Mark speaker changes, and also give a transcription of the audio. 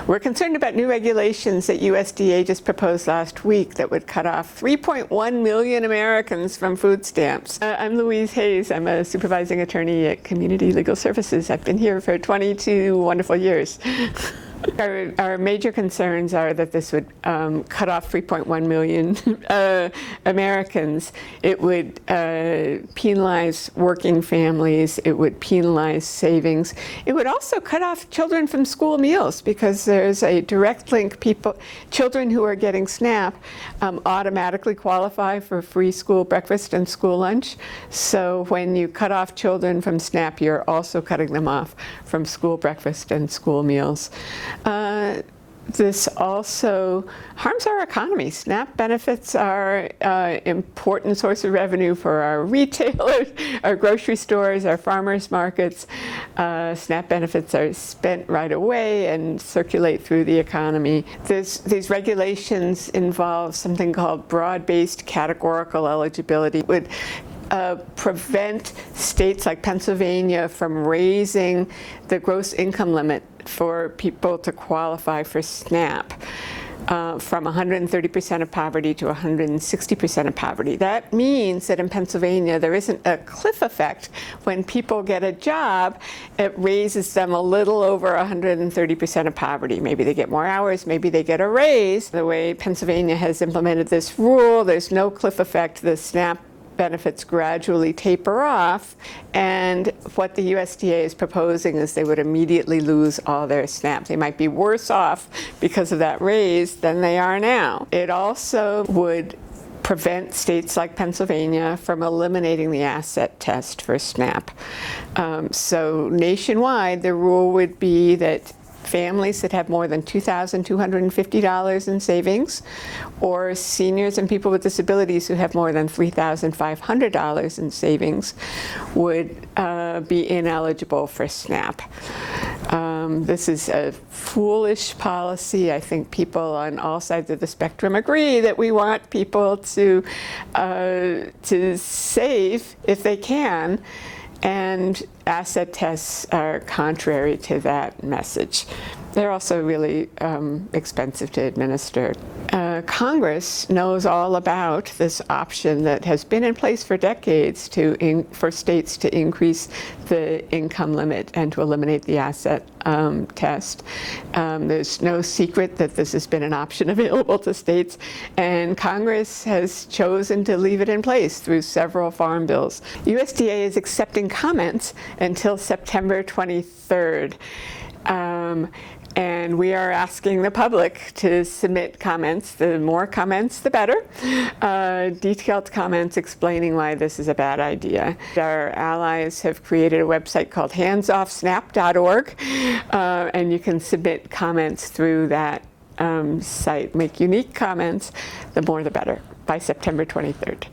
Speaker 1: We're concerned about new regulations that USDA just proposed last week that would cut off 3.1 million Americans from food stamps. I'm Louise Hayes. I'm a supervising attorney at Community Legal Services. I've been here for 22 wonderful years. Our major concerns are that this would cut off 3.1 million Americans. It would penalize working families. It would penalize savings. It would also cut off children from school meals because there's a direct link. Children who are getting SNAP automatically qualify for free school breakfast and school lunch. So when you cut off children from SNAP, you're also cutting them off from school breakfast and school meals. This also harms our economy. SNAP benefits are an important source of revenue for our retailers, our grocery stores, our farmers markets. SNAP benefits are spent right away and circulate through the economy. These regulations involve something called broad-based categorical eligibility. It would prevent states like Pennsylvania from raising the gross income limit for people to qualify for SNAP from 130% of poverty to 160% of poverty. That means that in Pennsylvania there isn't a cliff effect. When people get a job, it raises them a little over 130% of poverty. Maybe they get more hours, maybe they get a raise. The way Pennsylvania has implemented this rule, there's no cliff effect. The SNAP benefits gradually taper off, and what the USDA is proposing is they would immediately lose all their SNAP. They might be worse off because of that raise than they are now. It also would prevent states like Pennsylvania from eliminating the asset test for SNAP. So nationwide, the rule would be that families that have more than $2,250 in savings, or seniors and people with disabilities who have more than $3,500 in savings would be ineligible for SNAP. This is a foolish policy. I think people on all sides of the spectrum agree that we want people to save if they can. And asset tests are contrary to that message. They're also really expensive to administer. Congress knows all about this option that has been in place for decades for states to increase the income limit and to eliminate the asset test. There's no secret that this has been an option available to states, and Congress has chosen to leave it in place through several farm bills. USDA is accepting comments until September 23rd. And we are asking the public to submit comments. The more comments, the better. Detailed comments explaining why this is a bad idea. Our allies have created a website called handsoffsnap.org, and you can submit comments through that site. Make unique comments. The more the better, by September 23rd.